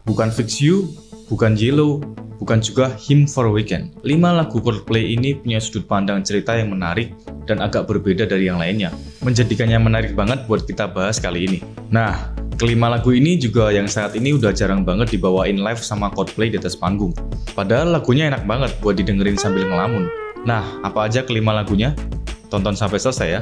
bukan Fix You, bukan Yellow, bukan juga Hymn for a Weekend. 5 lagu Coldplay ini punya sudut pandang cerita yang menarik dan agak berbeda dari yang lainnya, menjadikannya menarik banget buat kita bahas kali ini. Nah, kelima lagu ini juga yang saat ini udah jarang banget dibawain live sama Coldplay di atas panggung. Padahal lagunya enak banget buat didengerin sambil ngelamun. Nah, apa aja kelima lagunya? Tonton sampai selesai ya.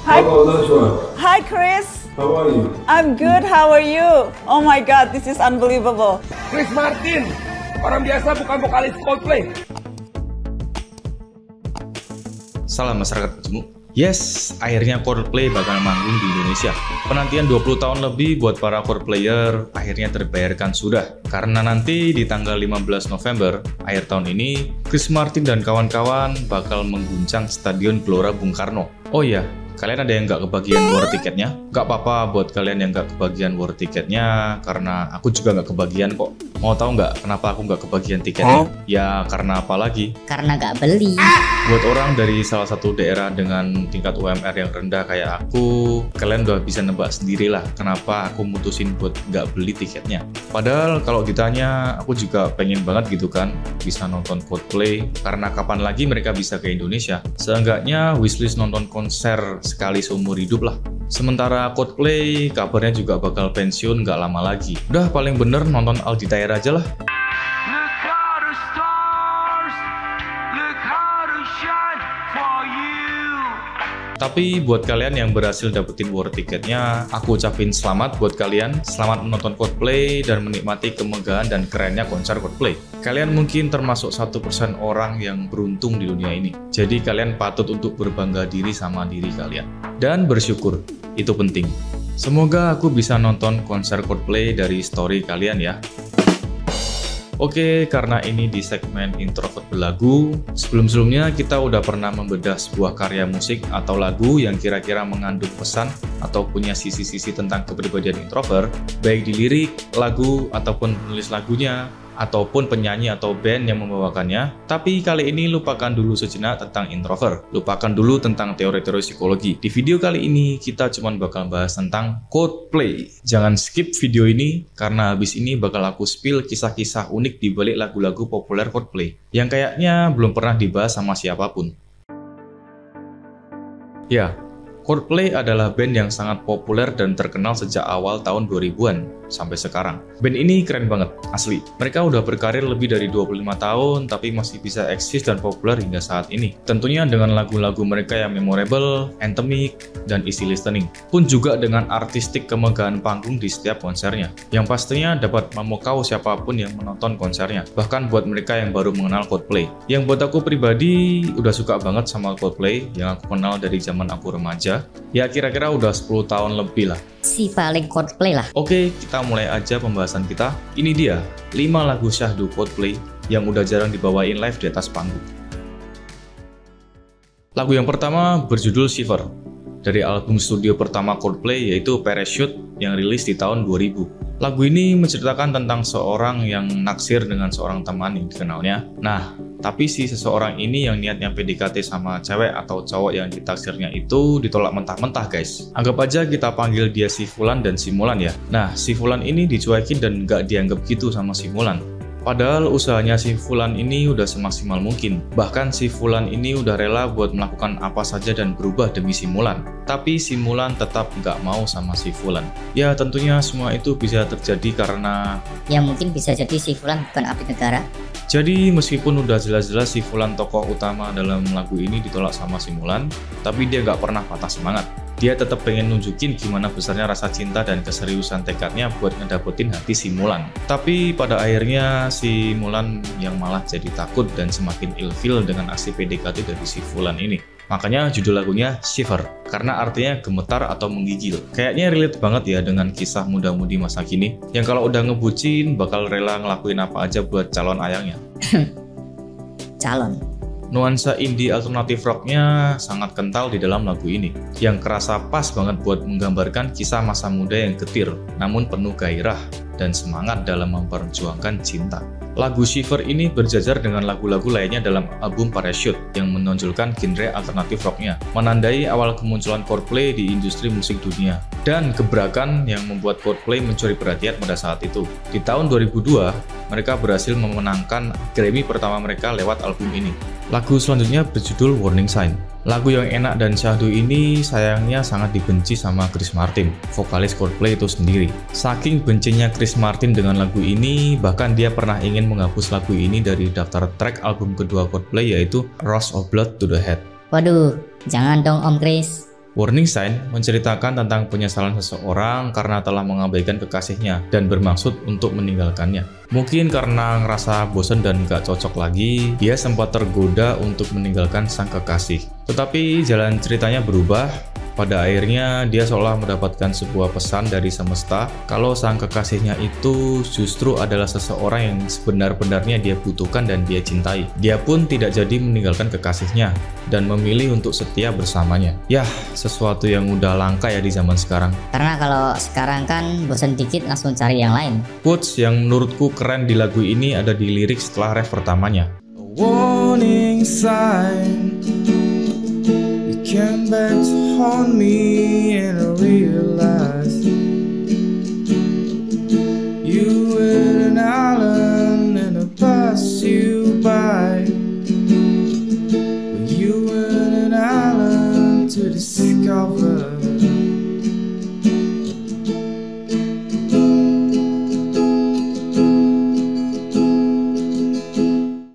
Hi. Hi Chris. How are you? I'm good. How are you? Oh my God, this is unbelievable. Chris Martin, orang biasa bukan vokalis Coldplay. Salam masyarakat berjemuk. Yes, akhirnya Coldplay bakal manggung di Indonesia. Penantian 20 tahun lebih buat para Coldplayer akhirnya terbayarkan sudah. Karena nanti di tanggal 15 November, akhir tahun ini, Chris Martin dan kawan-kawan bakal mengguncang Stadion Gelora Bung Karno. Oh iya, kalian ada yang nggak kebagian war tiketnya? Nggak apa-apa buat kalian yang nggak kebagian war tiketnya, karena aku juga nggak kebagian kok. Mau tahu nggak kenapa aku nggak kebagian tiketnya? Ya karena apa lagi? Karena nggak beli. Buat orang dari salah satu daerah dengan tingkat UMR yang rendah kayak aku, kalian udah bisa nebak sendirilah kenapa aku mutusin buat nggak beli tiketnya. Padahal kalau ditanya, aku juga pengen banget gitu kan bisa nonton Coldplay, karena kapan lagi mereka bisa ke Indonesia? Seenggaknya wishlist nonton konser sekali seumur hidup lah. Sementara Coldplay kabarnya juga bakal pensiun nggak lama lagi. Udah paling bener nonton Aldi Taher aja lah. Tapi buat kalian yang berhasil dapetin war tiketnya, aku ucapin selamat buat kalian. Selamat menonton Coldplay dan menikmati kemegahan dan kerennya konser Coldplay. Kalian mungkin termasuk 1% orang yang beruntung di dunia ini. Jadi kalian patut untuk berbangga diri sama diri kalian. Dan bersyukur, itu penting. Semoga aku bisa nonton konser Coldplay dari story kalian ya. Oke, karena ini di segmen introvert berlagu, sebelum-sebelumnya kita udah pernah membedah sebuah karya musik atau lagu yang kira-kira mengandung pesan atau punya sisi-sisi tentang kepribadian introvert, baik di lirik, lagu, ataupun penulis lagunya, ataupun penyanyi atau band yang membawakannya. Tapi kali ini lupakan dulu sejenak tentang introvert, lupakan dulu tentang teori-teori psikologi. Di video kali ini kita cuma bakal bahas tentang Coldplay. Jangan skip video ini karena habis ini bakal aku spill kisah-kisah unik di balik lagu-lagu populer Coldplay yang kayaknya belum pernah dibahas sama siapapun. Ya, Coldplay adalah band yang sangat populer dan terkenal sejak awal tahun 2000-an sampai sekarang. Band ini keren banget, asli. Mereka udah berkarir lebih dari 25 tahun, tapi masih bisa eksis dan populer hingga saat ini. Tentunya dengan lagu-lagu mereka yang memorable, anthemic, dan easy listening. Pun juga dengan artistik kemegahan panggung di setiap konsernya, yang pastinya dapat memukau siapapun yang menonton konsernya. Bahkan buat mereka yang baru mengenal Coldplay. Yang buat aku pribadi, udah suka banget sama Coldplay, yang aku kenal dari zaman aku remaja. Ya kira-kira udah 10 tahun lebih lah. Si paling Coldplay lah. Oke, kita mulai aja pembahasan kita. Ini dia, 5 lagu syahdu Coldplay yang udah jarang dibawain live di atas panggung. Lagu yang pertama berjudul Shiver, dari album studio pertama Coldplay yaitu Parachute yang rilis di tahun 2000. Lagu ini menceritakan tentang seorang yang naksir dengan seorang teman yang dikenalnya. Nah, tapi si seseorang ini yang niatnya PDKT sama cewek atau cowok yang ditaksirnya itu ditolak mentah-mentah guys. Anggap aja kita panggil dia si Fulan dan si Mulan ya. Nah, si Fulan ini dicuekin dan nggak dianggap gitu sama si Mulan. Padahal usahanya si Fulan ini udah semaksimal mungkin. Bahkan si Fulan ini udah rela buat melakukan apa saja dan berubah demi si Mulan. Tapi si Mulan tetap nggak mau sama si Fulan. Ya tentunya semua itu bisa terjadi karena... Ya mungkin bisa jadi si Fulan bukan abdi negara. Jadi meskipun udah jelas-jelas si Fulan tokoh utama dalam lagu ini ditolak sama si Mulan, tapi dia nggak pernah patah semangat. Dia tetap pengen nunjukin gimana besarnya rasa cinta dan keseriusan tekadnya buat ngedapetin hati si Mulan. Tapi pada akhirnya si Mulan yang malah jadi takut dan semakin ilfil dengan aksi PDKT dari si Fulan ini. Makanya judul lagunya Shiver, karena artinya gemetar atau menggigil. Kayaknya relate banget ya dengan kisah muda-mudi masa kini, yang kalau udah ngebucin bakal rela ngelakuin apa aja buat calon ayangnya. Calon. Nuansa indie alternatif rocknya sangat kental di dalam lagu ini, yang kerasa pas banget buat menggambarkan kisah masa muda yang getir, namun penuh gairah. dan semangat dalam memperjuangkan cinta. Lagu Shiver ini berjajar dengan lagu-lagu lainnya dalam album Parachute yang menonjolkan genre alternatif rocknya, menandai awal kemunculan Coldplay di industri musik dunia, dan gebrakan yang membuat Coldplay mencuri perhatian pada saat itu. Di tahun 2002, mereka berhasil memenangkan Grammy pertama mereka lewat album ini. Lagu selanjutnya berjudul Warning Sign. Lagu yang enak dan syahdu ini sayangnya sangat dibenci sama Chris Martin, vokalis Coldplay itu sendiri. Saking bencinya Chris Martin dengan lagu ini, bahkan dia pernah ingin menghapus lagu ini dari daftar track album kedua Coldplay, yaitu Rush of Blood to the Head. Waduh, jangan dong Om Chris. Warning Sign menceritakan tentang penyesalan seseorang karena telah mengabaikan kekasihnya dan bermaksud untuk meninggalkannya. Mungkin karena ngerasa bosan dan gak cocok lagi, dia sempat tergoda untuk meninggalkan sang kekasih. Tetapi jalan ceritanya berubah. Pada akhirnya, dia seolah mendapatkan sebuah pesan dari semesta kalau sang kekasihnya itu justru adalah seseorang yang sebenar-benarnya dia butuhkan dan dia cintai. Dia pun tidak jadi meninggalkan kekasihnya dan memilih untuk setia bersamanya. Yah, sesuatu yang udah langka ya di zaman sekarang. Karena kalau sekarang kan bosan dikit langsung cari yang lain. Quotes yang menurutku keren di lagu ini ada di lirik setelah ref pertamanya. A warning sign. Came back to haunt me and I realized you were an island and I passed you by, but you were an island to discover.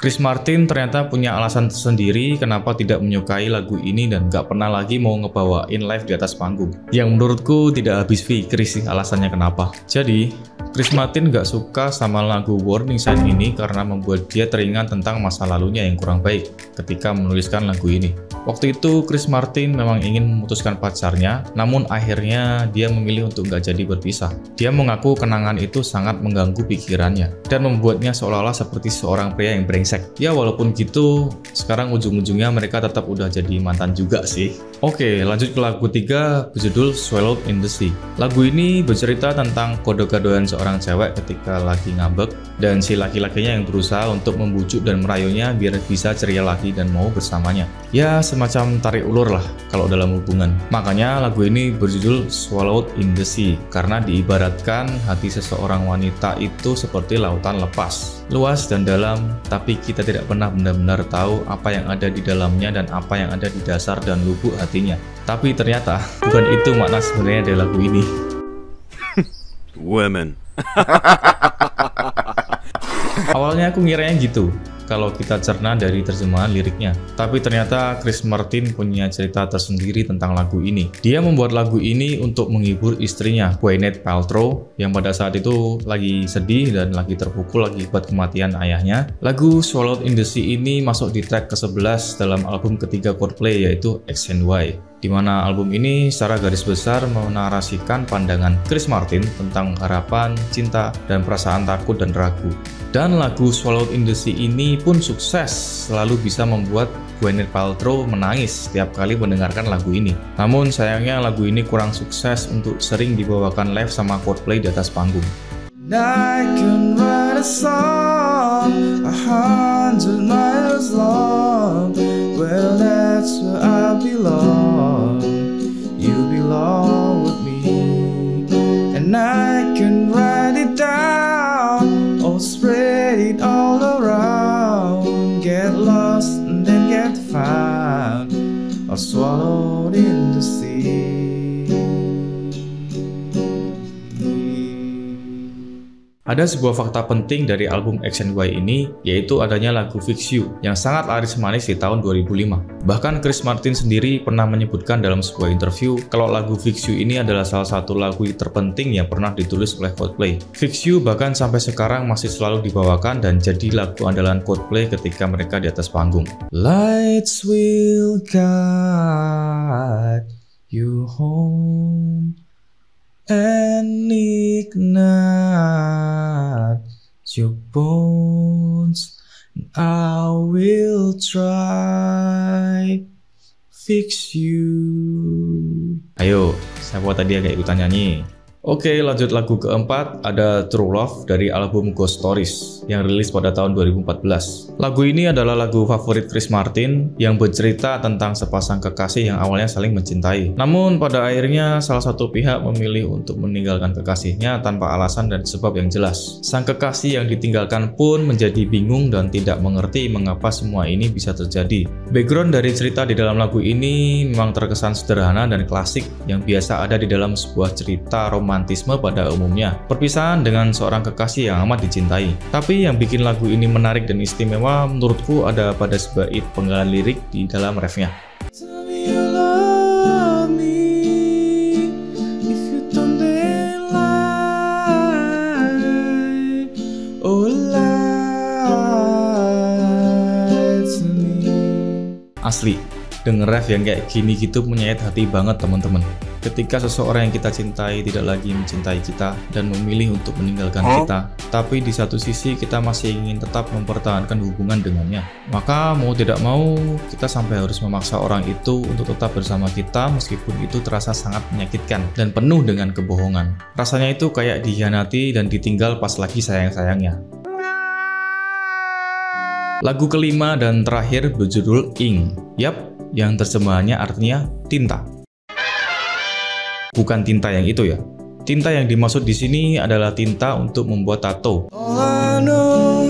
Chris Martin ternyata punya alasan tersendiri kenapa tidak menyukai lagu ini dan gak pernah lagi mau ngebawain live di atas panggung. Yang menurutku tidak habis pikir sih alasannya kenapa. Jadi, Chris Martin gak suka sama lagu Warning Sign ini karena membuat dia teringat tentang masa lalunya yang kurang baik ketika menuliskan lagu ini. Waktu itu Chris Martin memang ingin memutuskan pacarnya, namun akhirnya dia memilih untuk gak jadi berpisah. Dia mengaku kenangan itu sangat mengganggu pikirannya dan membuatnya seolah-olah seperti seorang pria yang brengsek. Ya walaupun gitu, sekarang ujung-ujungnya mereka tetap udah jadi mantan juga sih. Oke, lanjut ke lagu 3 berjudul Swallowed in the Sea. Lagu ini bercerita tentang kode-kodean seorang cewek ketika lagi ngambek dan si laki-lakinya yang berusaha untuk membujuk dan merayunya biar bisa ceria lagi dan mau bersamanya. Ya semacam tarik ulur lah kalau dalam hubungan. Makanya lagu ini berjudul Swallowed in the Sea karena diibaratkan hati seseorang wanita itu seperti lautan lepas, luas dan dalam, tapi kita tidak pernah benar-benar tahu apa yang ada di dalamnya dan apa yang ada di dasar dan lubuk hatinya. Tapi ternyata bukan itu makna sebenarnya dari lagu ini. Women. Awalnya aku ngiranya gitu kalau kita cerna dari terjemahan liriknya. Tapi ternyata Chris Martin punya cerita tersendiri tentang lagu ini. Dia membuat lagu ini untuk menghibur istrinya, Gwyneth Paltrow, yang pada saat itu lagi sedih dan lagi terpukul akibat kematian ayahnya. Lagu Swallowed in the Sea ini masuk di track ke-11 dalam album ketiga Coldplay, yaitu X and Y, di mana album ini secara garis besar menarasikan pandangan Chris Martin tentang harapan, cinta, dan perasaan takut dan ragu. Dan lagu Swallowed in the Sea ini pun sukses, selalu bisa membuat Gwyneth Paltrow menangis setiap kali mendengarkan lagu ini. Namun sayangnya lagu ini kurang sukses untuk sering dibawakan live sama Coldplay di atas panggung. I can write a song 100 miles long. Well, that's where I belong. You belong with me. And I can write it down or spread it all around. Get lost and then get found or swallowed in the sea. Ada sebuah fakta penting dari album X and Y ini, yaitu adanya lagu Fix You yang sangat laris manis di tahun 2005. Bahkan Chris Martin sendiri pernah menyebutkan dalam sebuah interview kalau lagu Fix You ini adalah salah satu lagu terpenting yang pernah ditulis oleh Coldplay. Fix You bahkan sampai sekarang masih selalu dibawakan dan jadi lagu andalan Coldplay ketika mereka di atas panggung. Lights will guide you home and ignite your bones. I will try fix you. Ayo, siapa tadi agak ikutan nyanyi? Oke, lanjut lagu keempat, ada True Love dari album Ghost Stories yang rilis pada tahun 2014. Lagu ini adalah lagu favorit Chris Martin yang bercerita tentang sepasang kekasih yang awalnya saling mencintai. Namun pada akhirnya salah satu pihak memilih untuk meninggalkan kekasihnya tanpa alasan dan sebab yang jelas. Sang kekasih yang ditinggalkan pun menjadi bingung dan tidak mengerti mengapa semua ini bisa terjadi. Background dari cerita di dalam lagu ini memang terkesan sederhana dan klasik yang biasa ada di dalam sebuah cerita romantisme pada umumnya. Perpisahan dengan seorang kekasih yang amat dicintai. Tapi yang bikin lagu ini menarik dan istimewa menurutku ada pada sebaik penggalan lirik di dalam refnya. Tell me you love me if you don't lie. Oh, lie to me. Asli, denger ref yang kayak gini gitu menyayat hati banget teman-teman. Ketika seseorang yang kita cintai tidak lagi mencintai kita dan memilih untuk meninggalkan kita, tapi di satu sisi kita masih ingin tetap mempertahankan hubungan dengannya. Maka mau tidak mau, kita sampai harus memaksa orang itu untuk tetap bersama kita meskipun itu terasa sangat menyakitkan dan penuh dengan kebohongan. Rasanya itu kayak dikhianati dan ditinggal pas lagi sayang-sayangnya. Lagu kelima dan terakhir berjudul Ink. Yap, yang terjemahannya artinya tinta. Bukan tinta yang itu ya. Tinta yang dimaksud di sini adalah tinta untuk membuat tato. All I know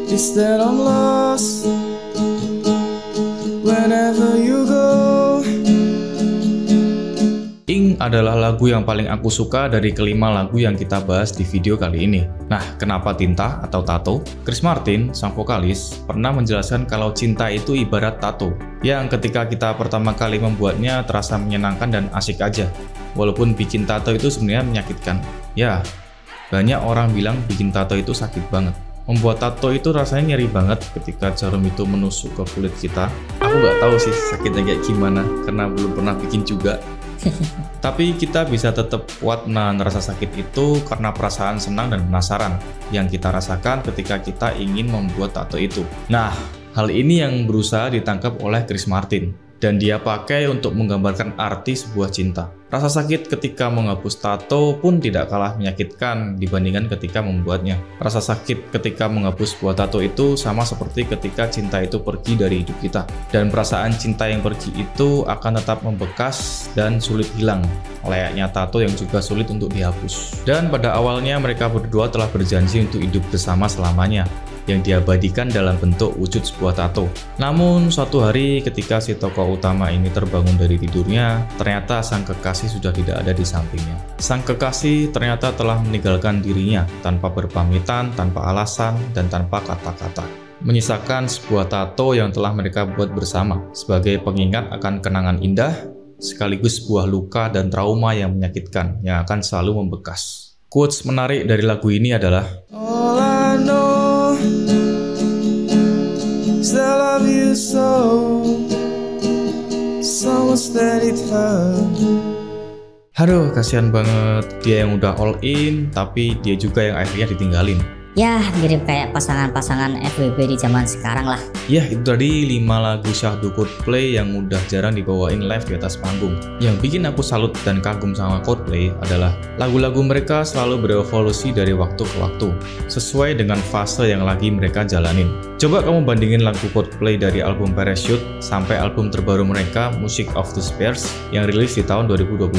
is that I'm lost whenever you go. Ink adalah lagu yang paling aku suka dari kelima lagu yang kita bahas di video kali ini. Nah, kenapa tinta atau tato? Chris Martin, sang vokalis, pernah menjelaskan kalau cinta itu ibarat tato, yang ketika kita pertama kali membuatnya terasa menyenangkan dan asik aja. Walaupun bikin tato itu sebenarnya menyakitkan. Ya, banyak orang bilang bikin tato itu sakit banget. Membuat tato itu rasanya nyeri banget ketika jarum itu menusuk ke kulit kita. Aku nggak tahu sih sakitnya kayak gimana, karena belum pernah bikin juga. Tapi kita bisa tetap kuat menahan rasa sakit itu karena perasaan senang dan penasaran yang kita rasakan ketika kita ingin membuat tato itu. Nah, hal ini yang berusaha ditangkap oleh Chris Martin, dan dia pakai untuk menggambarkan arti sebuah cinta. Rasa sakit ketika menghapus tato pun tidak kalah menyakitkan dibandingkan ketika membuatnya. Rasa sakit ketika menghapus sebuah tato itu sama seperti ketika cinta itu pergi dari hidup kita. Dan perasaan cinta yang pergi itu akan tetap membekas dan sulit hilang, layaknya tato yang juga sulit untuk dihapus. Dan pada awalnya mereka berdua telah berjanji untuk hidup bersama selamanya, yang diabadikan dalam bentuk wujud sebuah tato. Namun suatu hari ketika si tokoh utama ini terbangun dari tidurnya, ternyata sang kekasih sudah tidak ada di sampingnya. Sang kekasih ternyata telah meninggalkan dirinya tanpa berpamitan, tanpa alasan, dan tanpa kata-kata, menyisakan sebuah tato yang telah mereka buat bersama sebagai pengingat akan kenangan indah, sekaligus sebuah luka dan trauma yang menyakitkan yang akan selalu membekas. Quotes menarik dari lagu ini adalah, All I know is that I love you so much that it hurt. aduh kasihan banget, dia yang udah all in tapi dia juga yang akhirnya ditinggalin. Ya, mirip kayak pasangan-pasangan FWB di zaman sekarang lah. Ya, itu tadi 5 lagu syahdu Coldplay yang udah jarang dibawain live di atas panggung. Yang bikin aku salut dan kagum sama Coldplay adalah lagu-lagu mereka selalu berevolusi dari waktu ke waktu, sesuai dengan fase yang lagi mereka jalanin. Coba kamu bandingin lagu Coldplay dari album Parachute sampai album terbaru mereka, Music of the Spheres, yang rilis di tahun 2021.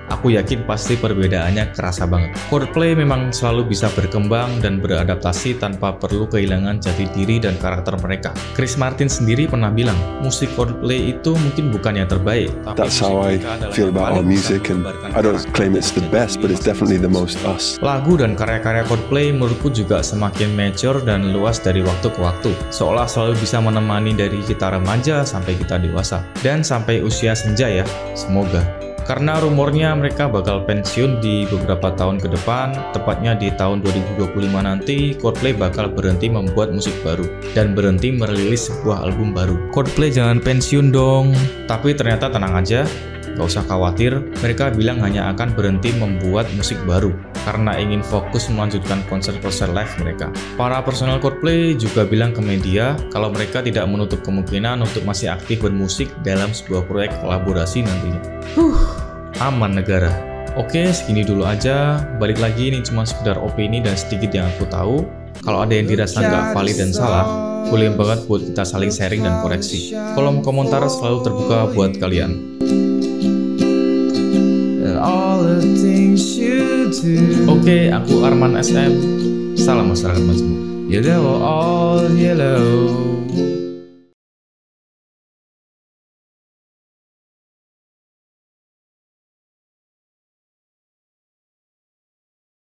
Aku yakin pasti perbedaannya kerasa banget. Coldplay memang selalu bisa berkembang dan beradaptasi tanpa perlu kehilangan jati diri dan karakter mereka. Chris Martin sendiri pernah bilang, musik Coldplay itu mungkin bukan yang terbaik, tapi That's how I feel about our music, and I don't claim it's the best, but it's definitely the most us. Lagu dan karya-karya Coldplay menurutku juga semakin mature dan luas dari waktu ke waktu, seolah selalu bisa menemani dari kita remaja sampai kita dewasa, dan sampai usia senja ya, semoga. Karena rumornya mereka bakal pensiun di beberapa tahun ke depan, tepatnya di tahun 2025 nanti, Coldplay bakal berhenti membuat musik baru dan berhenti merilis sebuah album baru. Coldplay jangan pensiun dong. Tapi ternyata tenang aja, gak usah khawatir, mereka bilang hanya akan berhenti membuat musik baru. karena ingin fokus melanjutkan konser-konser live mereka. Para personel Coldplay juga bilang ke media kalau mereka tidak menutup kemungkinan untuk masih aktif bermusik dalam sebuah proyek kolaborasi nantinya. Aman negara. Oke, segini dulu aja. Balik lagi, ini cuma sekedar opini dan sedikit yang aku tahu. Kalau ada yang dirasa nggak valid dan salah, boleh banget buat kita saling sharing dan koreksi. Kolom komentar selalu terbuka buat kalian. Oke, aku Arman SM. Salam masyarakat majemuk. Yeah, they were all yellow.